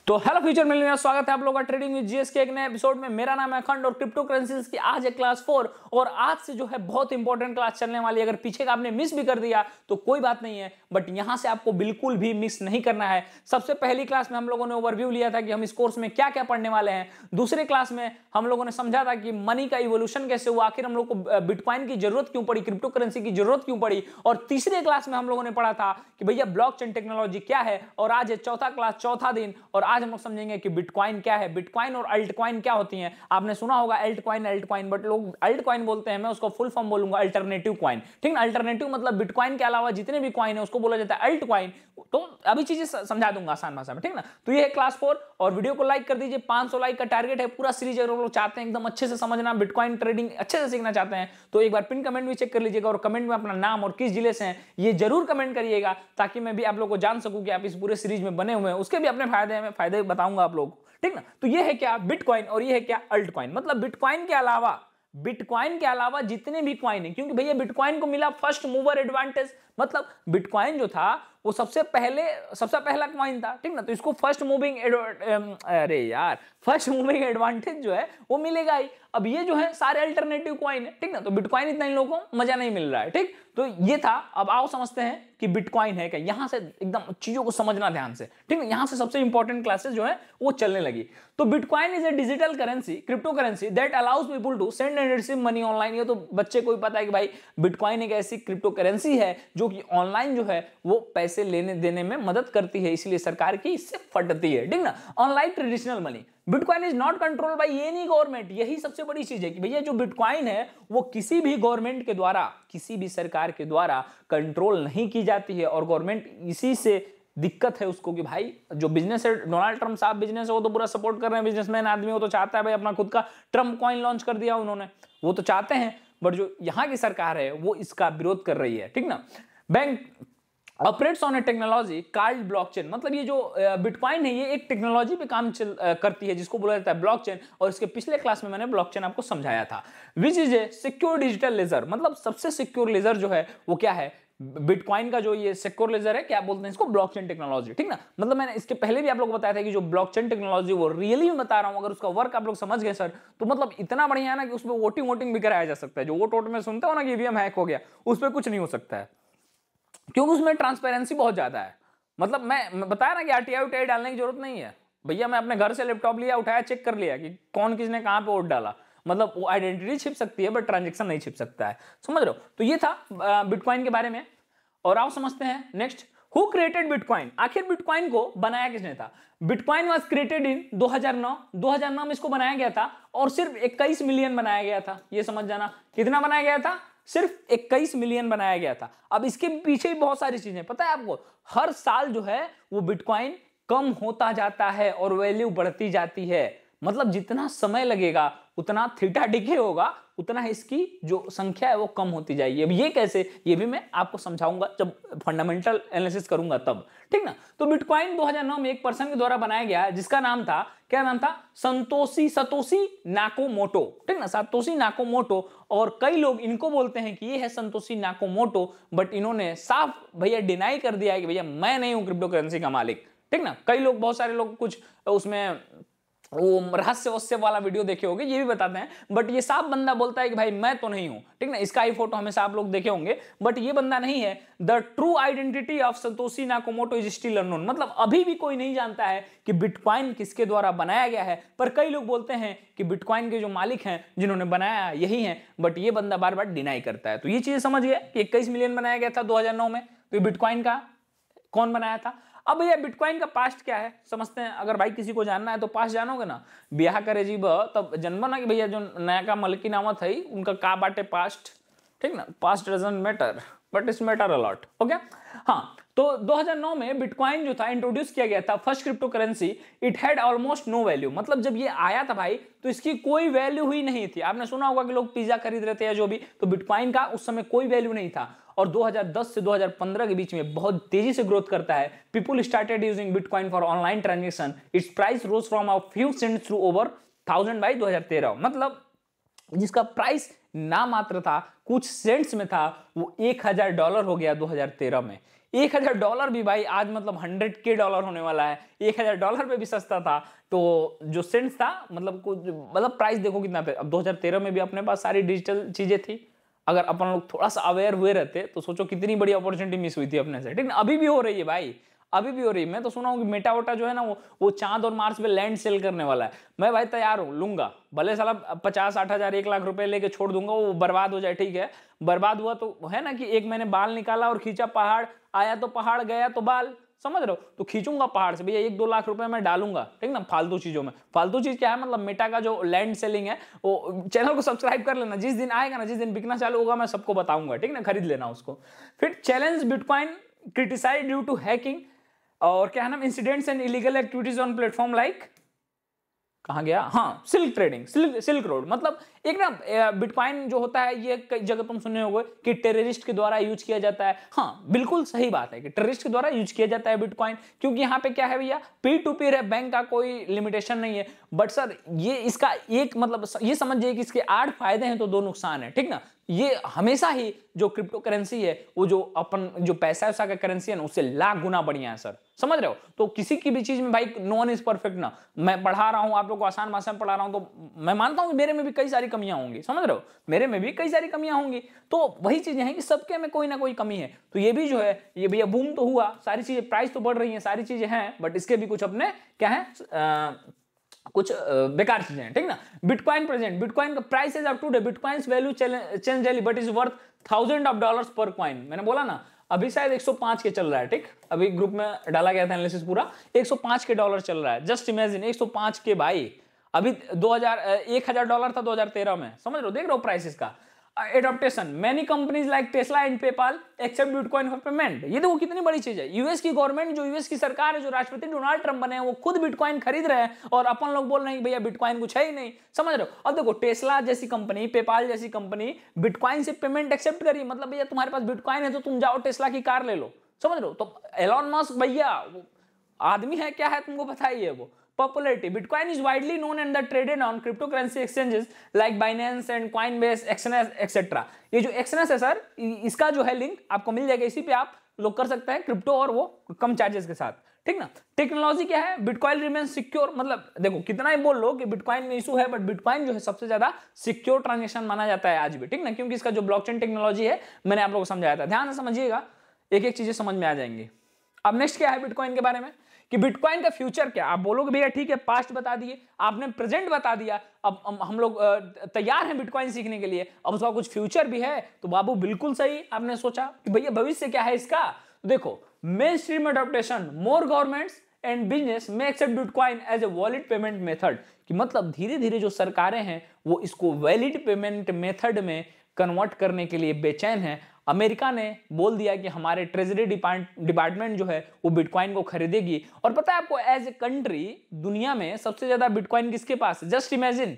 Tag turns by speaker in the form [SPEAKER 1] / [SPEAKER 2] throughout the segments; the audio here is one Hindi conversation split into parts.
[SPEAKER 1] तो हेलो फ्यूचर मिलियनेयर, स्वागत है आप लोगों का ट्रेडिंग विद जीएस के एक नए एपिसोड में। मेरा नाम है अखंड और क्रिप्टो करेंसीज की आज है क्लास 4 और आज से जो है बहुत इंपॉर्टेंट क्लास चलने वाली है। अगर पीछे का आपने मिस भी कर दिया तो कोई बात नहीं है, बट यहां से आपको बिल्कुल भी मिस नहीं करना है। सबसे पहली क्लास में हम लोगों ने ओवरव्यू लिया था कि हम इस कोर्स में क्या क्या पढ़ने वाले हैं। दूसरे क्लास में हम लोगों ने समझा था कि मनी का इवोल्यूशन कैसे हुआ, आखिर हम लोग को बिटकॉइन की जरूरत क्यों पड़ी, क्रिप्टो करेंसी की जरूरत क्यों पड़ी। और तीसरे क्लास में हम लोगों ने पढ़ा था कि भैया ब्लॉकचेन टेक्नोलॉजी क्या है। और आज है चौथा क्लास, चौथा दिन, और आज हम लोग समझेंगे कि बिटकॉइन क्या है, बिटकॉइन और अल्टकॉइन क्या होती हैं। आपने सुना होगा अल्टकॉइन, बट लोग अल्टकॉइन बोलते हैं, मैं उसको फुल फॉर्म बोलूंगा अल्टरनेटिव कॉइन। ठीक ना, अल्टरनेटिव मतलब बिटकॉइन के अलावा जितने भी कॉइन है उसको बोला जाता है अल्टकॉइन। तो अभी चीजें समझा दूंगा आसान भाषा में, ठीक ना। तो ये है क्लास 4 और वीडियो को लाइक कर दीजिए। 500 लाइक का टारगेट है। पूरा सीरीज अगर लोग चाहते हैं एकदम अच्छे से समझना, बिटकॉइन ट्रेडिंग अच्छे से सीखना चाहते हैं तो एक बार पिन कमेंट भी चेक कर लीजिएगा और कमेंट में अपना नाम और किस जिले से हैं ये जरूर कमेंट करिएगा, ताकि मैं भी आप लोगों को जान सकूं कि आप इस पूरे सीरीज में बने हुए हैं। उसके भी अपने फायदे हैं, मैं फायदे बताऊंगा आप लोगों को, ठीक ना। तो ये है क्या बिटकॉइन और ये है क्या अल्टकॉइन। मतलब बिटकॉइन के अलावा जितने भी कॉइन है, क्योंकि भैया बिटकॉइन को मिला फर्स्ट मूवर एडवांटेज। मतलब बिटकॉइन जो था वो सबसे पहला कॉइन था, ठीक ना। तो इसको फर्स्ट मूविंग एडवांटेज जो है वो मिलेगा ही। अब ये जो है सारे अल्टरनेटिव कॉइन है, ठीक ना। तो बिटकॉइन इतना इन लोगों को मजा नहीं मिल रहा है, ठीक। तो ये था। अब आओ समझते हैं कि बिटकॉइन है क्या। यहां से एकदम चीजों को समझना ध्यान से, ठीक है। यहां से सबसे इंपॉर्टेंट क्लासेस जो है वो चलने लगी। तो bitcoin is a digital currency, crypto currency that allows people to send and receive money online. ये तो बच्चे को ही पता है कि भाई बिटकॉइन एक ऐसी क्रिप्टो करेंसी है जो कि ऑनलाइन जो है वो पैसे लेने देने में मदद करती है, इसलिए सरकार की इससे फटती है, ठीक ना। Unlike traditional money, bitcoin is not controlled by any government. यही सबसे बड़ी चीज है कि भैया जो बिटकॉइन है वो किसी भी गवर्नमेंट के द्वारा, किसी भी सरकार के द्वारा कंट्रोल नहीं की जाती है। और गवर्नमेंट इसी से दिक्कत है उसको कि भाई जो बिजनेस है, डोनाल्ड ट्रम्प साहब बिजनेस है वो तो पूरा सपोर्ट कर रहे हैं, बिजनेसमैन आदमी वो तो चाहता है भाई अपना खुद का ट्रम्प कॉइन लॉन्च कर दिया उन्होंने, वो तो चाहते हैं। बट जो यहाँ की सरकार है वो इसका विरोध कर रही है, ठीक ना। Bank operates on A technology called blockchain. मतलब ये जो बिटकॉइन है ये एक टेक्नोलॉजी पे काम करती है जिसको बोला जाता है ब्लॉकचेन। और इसके पिछले क्लास में मैंने ब्लॉकचेन आपको समझाया था। Which is a secure digital ledger. मतलब सबसे सिक्योर लेजर जो है वो क्या है, बिटकॉइन का जो ये सिक्योर लेजर है, क्या बोलते हैं इसको, ब्लॉकचेन टेक्नोलॉजी, ठीक ना। मतलब मैंने इसके पहले भी आप लोगों को बताया था कि जो ब्लॉकचेन टेक्नोलॉजी वो रियली में बता रहा हूं, अगर उसका वर्क आप लोग समझ गए सर तो मतलब इतना बढ़िया है ना कि उसमें वोटिंग भी कराया जा सकता है। जो वोट में सुनते हो ना कि ईवीएम हैक हो गया, उस पर कुछ नहीं हो सकता है क्योंकि उसमें ट्रांसपेरेंसी बहुत ज्यादा है। मतलब मैं बताया ना कि आरटीआई डालने की जरूरत नहीं है भैया। मैं अपने घर से लैपटॉप लिया, उठाया, चेक कर लिया कि कौन किसने कहां पे वोट डाला। मतलब वो आइडेंटिटी छिप सकती है बट ट्रांजेक्शन नहीं छिप सकता है, समझ रहे हो। तो ये था बिटकॉइन के बारे में। और आओ समझते हैं नेक्स्ट, हु क्रिएटेड बिटकॉइन। आखिर बिटकॉइन को बनाया किसने था। बिटकॉइन वाज क्रिएटेड इन 2009 में इसको बनाया गया था और सिर्फ 21 मिलियन बनाया गया था। ये समझ जाना, कितना बनाया गया था, सिर्फ 21 मिलियन बनाया गया था। अब इसके पीछे भी बहुत सारी चीजें पता है आपको। हर साल जो है वो बिटकॉइन कम होता जाता है और वैल्यू बढ़ती जाती है। मतलब जितना समय लगेगा उतना थीटा डिके होगा, उतना इसकी जो संख्या है वो कम होती जाएगी। अब ये कैसे, ये भी मैं आपको समझाऊंगा जब फंडामेंटल एनालिसिस करूंगा तब, ठीक ना। तो बिटकॉइन 2009 में एक पर्सन के द्वारा बनाया गया जिसका नाम था, क्या नाम था, सतोशी नाकामोटो, ठीक ना, सतोशी नाकामोटो। और कई लोग इनको बोलते हैं कि ये है सतोशी नाकामोटो, बट इन्होंने साफ भैया डिनाई कर दिया है कि भैया मैं नहीं हूं क्रिप्टो करेंसी का मालिक, ठीक ना। कई लोग, बहुत सारे लोग कुछ उसमें वो रहस्य वाला वीडियो देखे होंगे, ये भी बताते हैं, बट ये साफ बंदा बोलता है कि भाई मैं तो नहीं हूं, ठीक ना। इसका ही फोटो हमेशा आप लोग देखे होंगे, बट ये बंदा नहीं है। The true identity of Satoshi Nakamoto is still unknown. मतलब अभी भी कोई नहीं जानता है कि बिटकॉइन किसके द्वारा बनाया गया है, पर कई लोग बोलते हैं कि बिटकॉइन के जो मालिक हैं जिन्होंने बनाया यही है, बट ये बंदा बार बार डिनाई करता है। तो ये चीज समझ गए कि 21 मिलियन बनाया गया था 2009 में। तो बिटकॉइन का कौन बनाया था। अब भैया बिटकॉइन का पास्ट क्या है समझते हैं। अगर भाई किसी को जानना है तो पास्ट जानोगे ना, ब्याह करे जीब तब जन्म ना कि भैया जो नया का मलकी नामत है उनका का बाटे पास्ट, ठीक ना। Past doesn't matter but it's matter a lot, okay. हाँ, तो 2009 में बिटकॉइन जो था इंट्रोड्यूस किया गया था, first crypto currency. It had almost no value. मतलब जब ये आया था भाई तो इसकी कोई वैल्यू ही नहीं थी। आपने सुना होगा कि लोग पिज्जा खरीद रहे थे या जो भी, तो बिटकॉइन का उस समय कोई वैल्यू नहीं था। और 2010 से 2015 के बीच में बहुत तेजी से ग्रोथ करता है। People started using bitcoin for online transaction. Its price rose from a few cents to over 1000 by 2013। मतलब जिसका प्राइस ना मात्र था, कुछ सेंट्स में था, वो $1000 हो गया 2013 में। $1000 भी भाई आज मतलब $100K होने वाला है। $1000 पे भी सस्ता था। तो जो सेंट्स था मतलब कुछ मतलब प्राइस देखो कितना पे। अब 2013 में भी अपने पास सारी डिजिटल चीजें थी। अगर अपन लोग थोड़ा सा अवेयर हुए रहते तो सोचो कितनी बड़ी अपॉर्चुनिटी मिस हुई थी अपने से, ठीक ना। अभी भी हो रही है भाई, अभी भी हो रही है। मैं तो सुना हूं कि मेटा वोटा जो है ना वो चांद और मार्स पे लैंड सेल करने वाला है। मैं भाई तैयार हूं, लूंगा भले साला 50-60 हजार 1 लाख रुपए लेके छोड़ दूंगा, वो बर्बाद हो जाए, ठीक है। बर्बाद हुआ तो है ना कि एक मैंने बाल निकाला और खींचा पहाड़, आया तो पहाड़ गया तो बाल, समझ रहे हो। तो खींचूंगा पहाड़ से भैया 1-2 लाख रुपए मैं डालूंगा, ठीक ना, फालतू चीजों में। फालतू चीज क्या है मतलब मेटा का जो लैंड सेलिंग है, वो चैनल को सब्सक्राइब कर लेना। जिस दिन आएगा ना, जिस दिन बिकना चालू होगा, मैं सबको बताऊंगा, ठीक ना, खरीद लेना उसको। फिर challenge bitcoin criticised due to hacking, और क्या है ना, incidents and illegal activities on platform like, कहां गया, हाँ, सिल्क ट्रेडिंग, सिल्क रोड। मतलब एक ना बिटकॉइन जो होता है ये कई जगह तुम सुने होंगे कि टेररिस्ट के द्वारा यूज किया जाता है। हाँ बिल्कुल सही बात है कि टेररिस्ट के द्वारा यूज किया जाता है बिटकॉइन, क्योंकि यहाँ पे क्या है भैया, पीर टू पीर है, बैंक का कोई लिमिटेशन नहीं है। बट सर ये इसका एक मतलब ये समझिए कि इसके 8 फायदे हैं तो 2 नुकसान है, ठीक ना। ये हमेशा ही जो क्रिप्टो करेंसी है, वो जो अपन जो पैसा वैसा का करेंसी है ना, उससे लाख गुना बढ़िया है सर, समझ रहे हो। तो किसी की भी चीज में भाई नो वन इज परफेक्ट ना। मैं पढ़ा रहा हूं आप लोग को आसान भाषा में पढ़ा रहा हूं, तो मैं मानता हूं कि मेरे में भी कई सारी कमियां होंगी, समझ रहे हो, मेरे में भी कई सारी कमियां होंगी। तो वही चीजें हैं कि सबके में कोई ना कोई कमी है। तो ये भी जो है, ये भैया बूम तो हुआ, सारी चीजें प्राइस तो बढ़ रही है, सारी चीजें हैं, बट इसके भी कुछ अपने क्या है, कुछ बेकार चीजें हैं, ठीक ना। बिटकॉइन प्रेजेंट, बिटकॉइन का price is up today, bitcoins value change daily but is worth $1000 पर कॉइन। मैंने बोला ना अभी शायद 105 के चल रहा है, ठीक। अभी ग्रुप में डाला गया था एनालिसिस पूरा, $105 चल रहा है। जस्ट इमेजिन 105 के भाई, अभी 1000 था 2013 में, समझ रहे हो, देख रहे हो प्राइसेस का। Adoption, many companies like Tesla and PayPal accept bitcoin for payment. ये देखो कितनी बड़ी चीज है। यूएस की गवर्नमेंट, जो यूएस की सरकार है, जो राष्ट्रपति डोनाल्ड ट्रंप बने हैं, वो खुद बिटकॉइन खरीद रहे हैं, और अपन लोग बोल रहे हैं भैया बिटकॉइन कुछ है ही नहीं, समझ रहे हो। अब देखो टेस्ला जैसी कंपनी, पेपाल जैसी कंपनी बिटकॉइन से पेमेंट एक्सेप्ट करी, मतलब भैया तुम्हारे पास बिटकॉइन है तो तुम जाओ टेस्ला की कार ले लो, समझ रहे हो। तो एलॉन मस्क भैया आदमी है क्या है, तुमको पता ही है वो। Popularity, Bitcoin is widely known and traded on cryptocurrency exchanges like Binance and Coinbase, Exness, etc. ये जो Exness है सर, इसका जो है लिंक आपको मिल जाएगा, इसी पे आप लोग कर सकते हैं क्रिप्टो, और वो कम चार्जेस के साथ, ठीक ना। टेक्नोलॉजी क्या है, बिटकॉइन रिमेन सिक्योर। मतलब देखो कितना ही बोल लो कि बिटकॉइन में इशू है, बट बिटकॉइन जो है सबसे ज्यादा सिक्योर ट्रांजेक्शन माना जाता है आज भी, ठीक ना, क्योंकि इसका जो ब्लॉकचेन टेक्नोलॉजी है, मैंने आप लोगों को समझाया था। ध्यान से समझिएगा, एक एक चीजें समझ में आ जाएंगी। अब नेक्स्ट क्या है बिटकॉइन के बारे में, कि बिटकॉइन का फ्यूचर क्या। आप बोलोगे भैया ठीक है, पास्ट बता दिए आपने, प्रेजेंट बता दिया, अब हम लोग तैयार हैं बिटकॉइन सीखने के लिए, अब उसका कुछ फ्यूचर भी है। तो बाबू बिल्कुल सही आपने सोचा कि भैया भविष्य क्या है इसका। देखो, mainstream adoption, more governments and business में accept bitcoin as a valid payment method, कि मतलब धीरे धीरे जो सरकारें हैं वो इसको वैलिड पेमेंट मेथड में कन्वर्ट करने के लिए बेचैन है। अमेरिका ने बोल दिया कि हमारे ट्रेजरी डिपार्टमेंट जो है वो बिटकॉइन को खरीदेगी। और पता है आपको, एज ए कंट्री दुनिया में सबसे ज्यादा बिटकॉइन किसके पास है, जस्ट इमेजिन,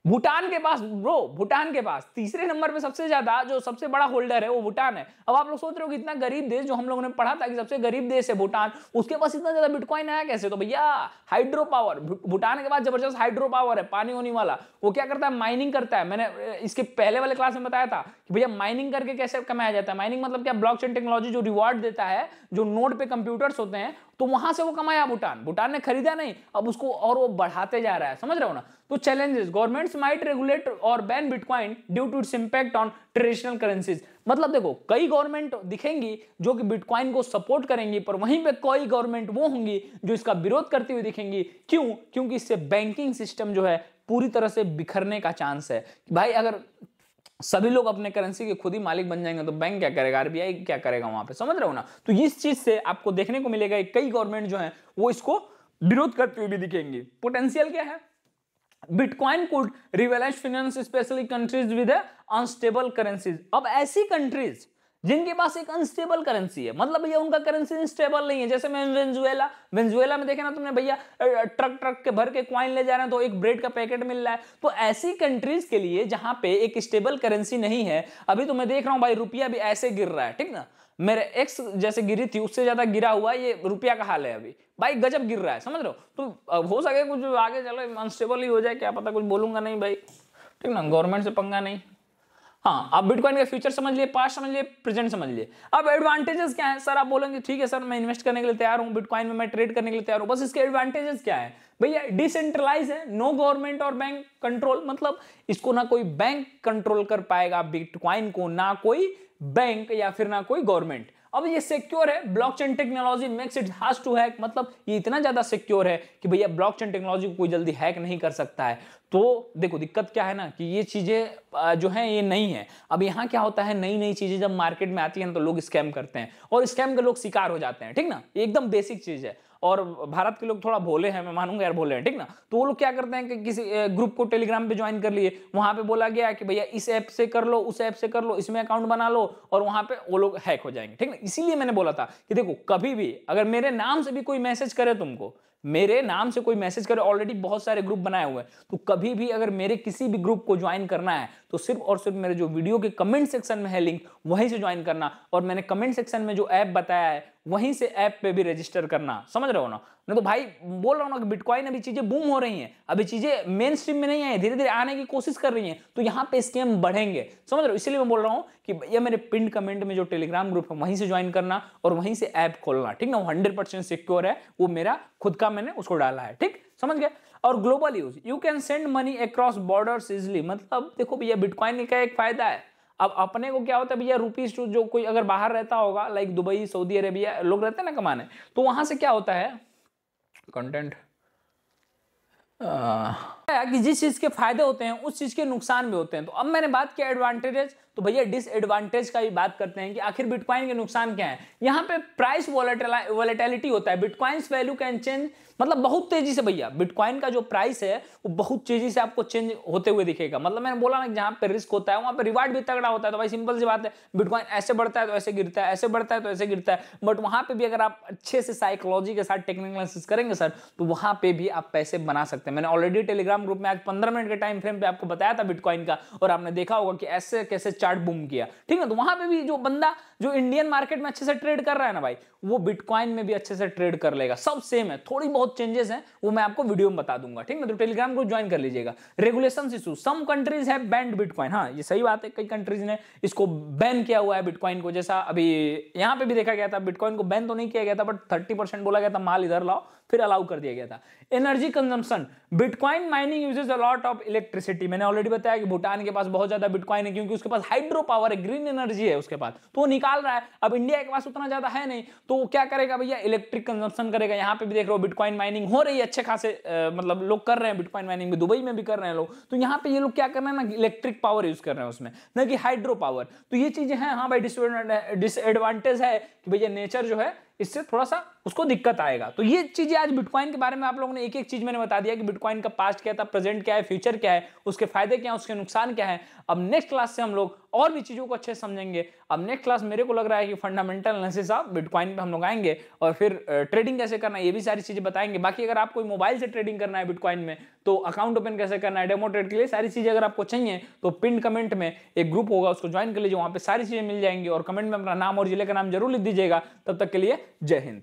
[SPEAKER 1] भूटान के पास ब्रो, भूटान के पास तीसरे नंबर पे सबसे ज्यादा, जो सबसे बड़ा होल्डर है वो भूटान है। अब आप लोग सोच रहे हो कि इतना गरीब देश, जो हम लोगों ने पढ़ा था कि सबसे गरीब देश है भूटान, उसके पास इतना ज्यादा बिटकॉइन आया कैसे। तो भैया हाइड्रो पावर, भूटान के पास जबरदस्त हाइड्रो पावर है, पानी होने वाला। वो क्या करता है, माइनिंग करता है। मैंने इसके पहले वाले क्लास में बताया था कि भैया माइनिंग करके कैसे कमाया जाता है। माइनिंग मतलब क्या, ब्लॉकचेन टेक्नोलॉजी जो रिवॉर्ड देता है, जो नोड पे कंप्यूटर्स होते हैं, तो वहां से वो कमाया भूटान। भूटान ने खरीदा नहीं, अब उसको और वो बढ़ाते जा रहा है, समझ रहे हो ना। तो चैलेंजेस, गवर्नमेंट्स माइट रेगुलेट और ban bitcoin due to its impact on traditional currencies. मतलब देखो कई गवर्नमेंट दिखेंगी जो कि बिटकॉइन को सपोर्ट करेंगी, पर वहीं पे कई गवर्नमेंट वो होंगी जो इसका विरोध करती हुई दिखेंगी। क्यों, क्योंकि इससे बैंकिंग सिस्टम जो है पूरी तरह से बिखरने का चांस है। भाई अगर सभी लोग अपने करेंसी के खुद ही मालिक बन जाएंगे तो बैंक क्या करेगा, आरबीआई क्या करेगा वहां पे, समझ रहे हो ना। तो इस चीज से आपको देखने को मिलेगा कई गवर्नमेंट जो है वो इसको विरोध करते हुए भी दिखेंगी। पोटेंशियल क्या है, bitcoin could revitalize finance especially countries with unstable currencies. अब ऐसी कंट्रीज जिनके पास एक अनस्टेबल करेंसी है, मतलब भैया उनका करेंसी स्टेबल नहीं है, जैसे मैं वेनेजुएला में देखे ना तुमने भैया, ट्रक के भर के कॉइन ले जा रहे हैं तो एक ब्रेड का पैकेट मिल रहा है। तो ऐसी कंट्रीज के लिए जहां पे एक स्टेबल करेंसी नहीं है, अभी तो मैं देख रहा हूं भाई रुपया भी ऐसे गिर रहा है, ठीक ना, मेरे एक्स जैसे गिरी थी उससे ज्यादा गिरा हुआ ये रुपया का हाल है अभी भाई, गजब गिर रहा है, समझ रहे हो। तो हो सके कुछ आगे चलो अनस्टेबल ही हो जाए, क्या पता, कुछ बोलूंगा नहीं भाई, ठीक ना, गवर्नमेंट से पंगा नहीं। हाँ, आप बिटकॉइन का फ्यूचर समझ लिए, पास्ट समझ लिए, प्रेजेंट समझ लिए। अब एडवांटेजेस क्या है सर? आप बोलेंगे ठीक है सर, मैं इन्वेस्ट करने के लिए तैयार हूं, बिटकॉइन में मैं ट्रेड करने के लिए तैयार हूं, बस इसके एडवांटेजेस क्या है? भैया डिसेंट्रलाइज है, नो गवर्नमेंट और बैंक कंट्रोल, मतलब इसको ना कोई बैंक कंट्रोल कर पाएगा बिटकॉइन को, ना कोई बैंक या फिर ना कोई गवर्नमेंट। अब ये सिक्योर है, blockchain technology makes it hard to hack, मतलब ये इतना ज्यादा सिक्योर है कि भैया ब्लॉकचेन टेक्नोलॉजी को कोई जल्दी हैक नहीं कर सकता है। तो देखो दिक्कत क्या है ना कि ये चीजें जो है ये नहीं है। अब यहाँ क्या होता है, नई नई चीजें जब मार्केट में आती है तो लोग स्कैम करते हैं और स्कैम के लोग शिकार हो जाते हैं, ठीक ना, एकदम बेसिक चीज है। और भारत के लोग थोड़ा भोले हैं, मैं मानूंगा यार भोले हैं, ठीक ना। तो वो लोग क्या करते हैं कि किसी ग्रुप को टेलीग्राम पे ज्वाइन कर लिए, वहां पे बोला गया कि भैया इस ऐप से कर लो, उस ऐप से कर लो, इसमें अकाउंट बना लो, और वहां पे वो लोग हैक हो जाएंगे, ठीक ना। इसीलिए मैंने बोला था कि देखो कभी भी अगर मेरे नाम से भी कोई मैसेज करे तुमको, मेरे नाम से कोई मैसेज करे, ऑलरेडी बहुत सारे ग्रुप बनाए हुए हैं, तो कभी भी अगर मेरे किसी भी ग्रुप को ज्वाइन करना है तो सिर्फ और सिर्फ मेरे जो वीडियो के कमेंट सेक्शन में है लिंक, वहीं से ज्वाइन करना, और मैंने कमेंट सेक्शन में जो ऐप बताया है वहीं से ऐप पे भी रजिस्टर करना, समझ रहे हो ना। नहीं तो भाई बोल रहा हूं ना कि बिटकॉइन अभी चीजें बूम हो रही हैं, अभी चीजें मेन स्ट्रीम में नहीं आई, धीरे धीरे आने की कोशिश कर रही हैं, तो यहां पे स्कैम बढ़ेंगे, समझ रहे हो। इसलिए मैं बोल रहा हूं कि ये मेरे पिन कमेंट में जो टेलीग्राम ग्रुप है वहीं से ज्वाइन करना और वहीं से ऐप खोलना, ठीक ना। 100% सिक्योर है, वो मेरा खुद का मैंने उसको डाला है, ठीक, समझ गए। और global use, you can send money across borders easily, मतलब देखो भैया बिटकॉइन का एक फायदा है। अब अपने को क्या होता है भैया, रुपीज टू, जो कोई अगर बाहर रहता होगा लाइक दुबई, सऊदी अरेबिया लोग रहते हैं ना कमाने, तो वहां से क्या होता है कंटेंट कि जिस चीज के फायदे होते हैं उस चीज के नुकसान भी होते हैं। तो अब मैंने बात किया एडवांटेजेस, तो भैया डिसएडवांटेज का भी बात करते हैं कि आखिर बिटकॉइन के नुकसान क्या है। यहाँ पे प्राइस वोलेटिलिटी होता है, बिटकॉइंस वैल्यू कैन चेंज, मतलब बहुत तेजी से भैया बिटकॉइन का जो प्राइस है वो बहुत तेजी से आपको चेंज होते हुए दिखेगा। मतलब मैंने बोला ना जहां पे रिस्क होता है वहां पे रिवार्ड भी तगड़ा होता है। तो भाई सिंपल सी बात है, बिटकॉइन ऐसे बढ़ता है तो ऐसे गिरता है, ऐसे बढ़ता है तो ऐसे गिरता है, बट वहां पे भी अगर आप अच्छे से साइकोलॉजी के साथ टेक्निकल एनालिसिस करेंगे सर, तो वहां पे भी आप पैसे बना सकते हैं। मैंने ऑलरेडी टेलीग्राम ग्रुप में आज 15 मिनट के टाइम फ्रेम पे आपको बताया था बिटकॉइन का, और आपने देखा होगा कि ऐसे कैसे चार्ट बूम किया, ठीक है। तो वहां पे भी जो बंदा जो इंडियन मार्केट में अच्छे से ट्रेड कर रहा है ना भाई, वो बिटकॉइन में भी अच्छे से ट्रेड कर लेगा। सब सेम है, थोड़ी बहुत चेंजेस हैं वो मैं आपको वीडियो में बता दूंगा, ठीक है। तो टेलीग्राम को ज्वाइन कर लीजिएगा। Regulations issue, some countries have banned bitcoin, हाँ ये सही बात है, कई कंट्रीज ने इसको बैन किया हुआ है बिटकॉइन को। जैसा अभी यहां पे भी देखा गया था, बिटकॉइन को बैन तो नहीं किया गया था, बट 30% बोला गया था माल इधर लाओ, फिर अलाउ कर दिया गया था। Energy consumption, bitcoin mining uses a lot of electricity, मैंने ऑलरेडी बताया कि भूटान के पास बहुत ज्यादा बिटकॉइन है क्योंकि उसके पास हाइड्रो पावर है, ग्रीन एनर्जी है उसके पास, तो वो निकाल रहा है। अब इंडिया के पास उतना ज्यादा है नहीं, तो वो क्या करेगा भैया, इलेक्ट्रिक कंजम्पशन करेगा। यहाँ पे भी देख रहे हो बिटकॉइन माइनिंग हो रही है अच्छे खासे, मतलब लोग कर रहे हैं बिटकॉइन माइनिंग में, दुबई में भी कर रहे हैं लोग। तो यहाँ पे ये लोग क्या कर रहे हैं ना, इलेक्ट्रिक पावर यूज कर रहे हैं उसमें, ना कि हाइड्रो पावर। तो ये चीजें हैं, हाँ भाई डिसएडवांटेज है कि भैया नेचर जो है इससे थोड़ा सा उसको दिक्कत आएगा। तो ये चीजें आज बिटकॉइन के बारे में आप लोगों ने एक एक चीज मैंने बता दिया कि बिटकॉइन का पास्ट क्या था, प्रेजेंट क्या है, फ्यूचर क्या है, उसके फायदे क्या है, उसके नुकसान क्या है। अब नेक्स्ट क्लास से हम लोग और भी चीजों को अच्छे से समझेंगे। अब नेक्स्ट क्लास मेरे को लग रहा है कि फंडामेंटल एनालिसिस ऑफ बिटकॉइन पे हम लोग आएंगे और फिर ट्रेडिंग कैसे करना है ये भी सारी चीजें बताएंगे। बाकी अगर आप कोई मोबाइल से ट्रेडिंग करना है बिटकॉइन में, तो अकाउंट ओपन कैसे करना है, डेमो ट्रेड के लिए सारी चीजें अगर आपको चाहिए तो पिन कमेंट में एक ग्रुप होगा, उसको ज्वाइन कर लीजिए, वहां पे सारी चीजें मिल जाएंगी। और कमेंट में अपना नाम और जिले का नाम जरूर लिख दीजिएगा। तब तक के लिए जय हिंद।